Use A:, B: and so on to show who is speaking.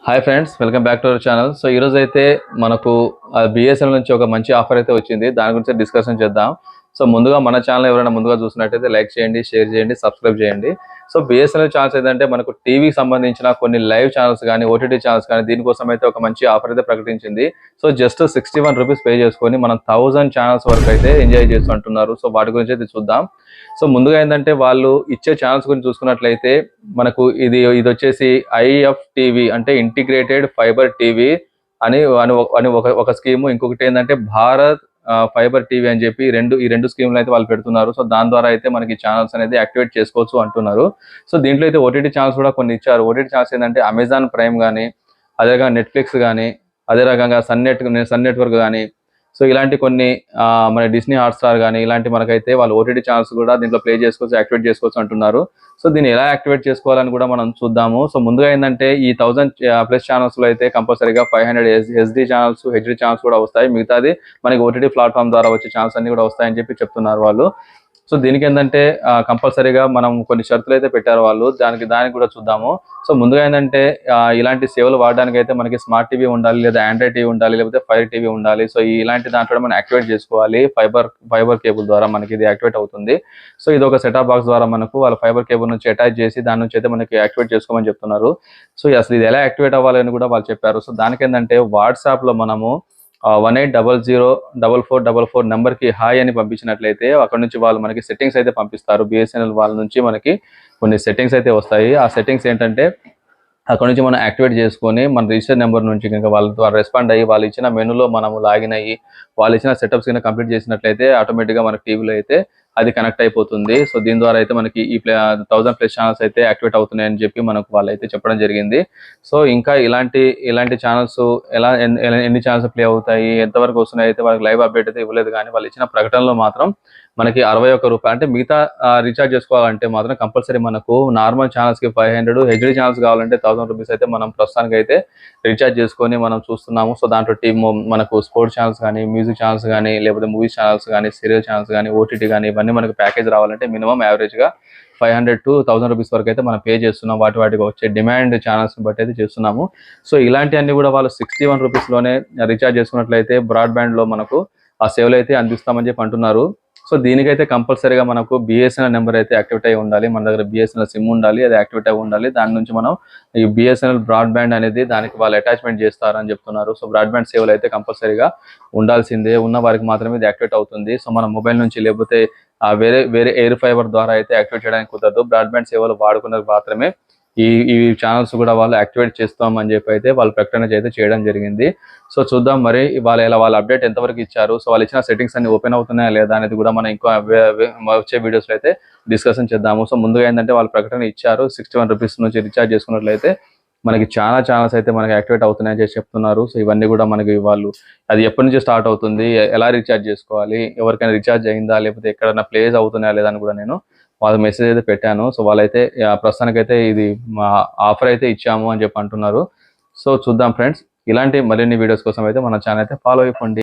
A: Hi friends, welcome back to our channel. So ఈ రోజు అయితే మనకు బిఎస్ఎన్ఎల్ నుంచి ఒక మంచి ఆఫర్ అయితే వచ్చింది. దాని గురించి డిస్కషన్ చేద్దాం. సో ముందుగా మన ఛానల్ ఎవరైనా ముందుగా చూసినట్టయితే లైక్ చేయండి, షేర్ చేయండి, సబ్స్క్రైబ్ చేయండి. సో బిఎస్ఎన్ఎల్ ఛానల్స్ ఏంటంటే మనకు టీవీకి సంబంధించిన కొన్ని లైవ్ ఛానల్స్ కానీ, ఓటీటీ ఛానల్స్ కానీ దీనికోసం అయితే ఒక మంచి ఆఫర్ అయితే ప్రకటించింది. సో జస్ట్ 61 రూపీస్ పే చేసుకొని మనం 1000 ఛానల్స్ వరకు అయితే ఎంజాయ్ చేస్తూ అంటున్నారు. సో వాటి గురించి అయితే చూద్దాం. సో ముందుగా ఏంటంటే వాళ్ళు ఇచ్చే ఛానల్స్ గురించి చూసుకున్నట్లయితే మనకు ఇది వచ్చేసి ఐఎఫ్ టీవీ అంటే ఇంటిగ్రేటెడ్ ఫైబర్ టీవీ అని అని ఒక స్కీము. ఇంకొకటి ఏంటంటే భారత్ ఫైబర్ టీవీ అని చెప్పి ఈ రెండు స్కీమ్లు అయితే వాళ్ళు పెడుతున్నారు. సో దాని ద్వారా అయితే మనకి ఛానల్స్ అనేది యాక్టివేట్ చేసుకోవచ్చు అంటున్నారు. సో దీంట్లో అయితే ఓటీటీ ఛానల్స్ కూడా కొన్ని ఇచ్చారు. ఓటీటీ ఛానల్స్ ఏంటంటే అమెజాన్ ప్రైమ్ కానీ, అదేగా నెట్ఫ్లిక్స్ కానీ, అదే రకంగా సన్ నెట్వర్క్ కానీ, సో ఇలాంటి కొన్ని మన డిస్నీ హాట్స్టార్ కానీ ఇలాంటి మనకైతే వాళ్ళు ఓటీటీ ఛానల్స్ కూడా దీంట్లో ప్లే చేసుకోవచ్చు, యాక్టివేట్ చేసుకోవచ్చు అంటున్నారు. సో దీన్ని ఎలా యాక్టివేట్ చేసుకోవాలని కూడా మనం చూద్దాము. సో ముందుగా ఏంటంటే ఈ 1000+ ఛానల్స్ లో అయితే కంపల్సరీగా 500 SD ఛానల్స్, హెచ్డి ఛానల్స్ కూడా వస్తాయి. మిగతాది మనకి ఓటీటీ ప్లాట్ఫామ్ ద్వారా వచ్చే ఛానల్స్ అన్ని కూడా వస్తాయని చెప్పి చెప్తున్నారు వాళ్ళు. సో దీనికి ఏంటంటే కంపల్సరీగా మనం కొన్ని షరతులు అయితే పెట్టారు వాళ్ళు. దానికి కూడా చూద్దాము. సో ముందుగా ఏంటంటే ఇలాంటి సేవలు వాడడానికి అయితే మనకి స్మార్ట్ టీవీ ఉండాలి, లేదా ఆండ్రాయిడ్ టీవీ ఉండాలి, లేకపోతే ఫైర్ టీవీ ఉండాలి. సో ఇలాంటి దాంట్లో మనం యాక్టివేట్ చేసుకోవాలి. ఫైబర్ కేబుల్ ద్వారా మనకి ఇది యాక్టివేట్ అవుతుంది. సో ఇది ఒక సెటాప్ బాక్స్ ద్వారా మనకు వాళ్ళ ఫైబర్ కేబుల్ నుంచి అటాచ్ చేసి దాని నుంచి అయితే మనకి యాక్టివేట్ చేసుకోమని చెప్తున్నారు. సో అసలు ఇది ఎలా యాక్టివేట్ అవ్వాలని కూడా వాళ్ళు చెప్పారు. సో దానికి ఏంటంటే వాట్సాప్ లో మనము 18004444 నెంబర్కి హాయ్ అని పంపించినట్లయితే అక్కడ నుంచి వాళ్ళు మనకి సెట్టింగ్స్ అయితే పంపిస్తారు. బిఎస్ఎన్ఎల్ వాళ్ళ నుంచి మనకి కొన్ని సెట్టింగ్స్ అయితే వస్తాయి. ఆ సెట్టింగ్స్ ఏంటంటే అక్కడ నుంచి మనం యాక్టివేట్ చేసుకొని మన రిజిస్టర్ నెంబర్ నుంచి కనుక వాళ్ళు రెస్పాండ్ అయ్యి వాళ్ళు ఇచ్చిన మెనూలో మనము లాగిన్ అయ్యి వాళ్ళు ఇచ్చిన సెటప్స్ కింద కంప్లీట్ చేసినట్లయితే ఆటోమేటిక్గా మనకి టీవీలో అయితే అది కనెక్ట్ అయిపోతుంది. సో దీని ద్వారా అయితే మనకి ఈ 1000+ ఛానల్స్ అయితే యాక్టివేట్ అవుతున్నాయని చెప్పి మనకు వాళ్ళు అయితే చెప్పడం జరిగింది. సో ఇంకా ఇలాంటి ఛానల్స్ ఎన్ని ఛానల్స్ ప్లే అవుతాయి, ఎంతవరకు వస్తున్నాయి అయితే వాళ్ళకి లైవ్ అప్డేట్ అయితే ఇవ్వలేదు. కానీ వాళ్ళు ఇచ్చిన ప్రకటనలో మాత్రం మనకి 61 రూపాయలు అంటే మిగతా రీఛార్జ్ చేసుకోవాలంటే మాత్రం కంపల్సరీ మనకు నార్మల్ ఛానల్స్కి 500, హెచ్డి ఛానల్స్ కావాలంటే 1000 రూపీస్ అయితే మనం ప్రస్తుతానికి అయితే రీఛార్జ్ చేసుకొని మనం చూస్తున్నాము. సో దాంట్లో మనకు స్పోర్ట్స్ ఛానల్స్ కానీ, మ్యూజిక్ ఛానల్స్ కానీ, లేకపోతే మూవీస్ ఛానల్స్ కానీ, సీరియల్ ఛానల్స్ కానీ, ఓటీటీ కానీ ఇవన్నీ మనకు ప్యాకేజ్ రావాలంటే మినిమం యావరేజ్గా 500 to 1000 రూపీస్ వరకు అయితే మనం పే చేస్తున్నాం. వాటికి వచ్చే డిమాండ్ ఛానల్స్ బట్టి అయితే చేస్తున్నాము. సో ఇలాంటివన్నీ కూడా వాళ్ళు 61 రూపీస్లోనే రీఛార్జ్ చేసుకున్నట్లయితే బ్రాడ్బ్యాండ్లో మనకు ఆ సేవలు అయితే అందిస్తామని చెప్పి అంటున్నారు. సో దీనికైతే కంపల్సరీగా మనకు బిఎస్ఎన్ఎల్ నెంబర్ అయితే యాక్టివేట్ అయి ఉండాలి. మన దగ్గర బిఎస్ఎన్ఎల్ సిమ్ ఉండాలి, అది యాక్టివేట్ అయి ఉండాలి. దాని నుంచి మనం ఈ బిఎస్ఎన్ఎల్ బ్రాడ్బ్యాండ్ అనేది దానికి వాళ్ళు అటాచ్మెంట్ చేస్తారని చెప్తున్నారు. సో బ్రాడ్బ్యాండ్ సేవలు అయితే కంపల్సరీగా ఉండాల్సిందే, ఉన్న వారికి మాత్రమే ఇది యాక్టివేట్ అవుతుంది. సో మన మొబైల్ నుంచి లేకపోతే వేరే ఎయిర్ ఫైబర్ ద్వారా అయితే యాక్టివేట్ చేయడానికి కుదరదు. బ్రాడ్బ్యాండ్ సేవలు వాడుకున్నది మాత్రమే ఈ ఛానల్స్ కూడా వాళ్ళు యాక్టివేట్ చేస్తామని చెప్పి అయితే వాళ్ళు ప్రకటన అయితే చేయడం జరిగింది. సో చూద్దాం మరి వాళ్ళ అప్డేట్ ఎంతవరకు ఇచ్చారు. సో వాళ్ళు ఇచ్చిన సెట్టింగ్స్ అన్ని ఓపెన్ అవుతున్నాయా లేదా అనేది కూడా మనం ఇంకా వచ్చే వీడియోస్లో అయితే డిస్కషన్ చేద్దాము. సో ముందుగా ఏంటంటే వాళ్ళు ప్రకటన ఇచ్చారు, 61 రూపీస్ నుంచి రీఛార్జ్ చేసుకున్నట్లయితే మనకి చాలా ఛానల్స్ అయితే మనకి యాక్టివేట్ అవుతున్నాయని చెప్పి చెప్తున్నారు. సో ఇవన్నీ కూడా మనకి వాళ్ళు అది ఎప్పటి నుంచి స్టార్ట్ అవుతుంది, ఎలా రీఛార్జ్ చేసుకోవాలి, ఎవరికైనా రీఛార్జ్ అయిందా, లేకపోతే ఎక్కడైనా ప్లేస్ అవుతున్నాయా లేదా అని కూడా నేను వాళ్ళ మెసేజ్ అయితే పెట్టాను. సో వాళ్ళైతే ప్రస్తుతానికైతే ఇది ఆఫర్ అయితే ఇచ్చాము అని చెప్పి అంటున్నారు. సో చూద్దాం ఫ్రెండ్స్, ఇలాంటి మరిన్ని వీడియోస్ కోసం అయితే మన ఛానల్ అయితే ఫాలో అయిపోండి.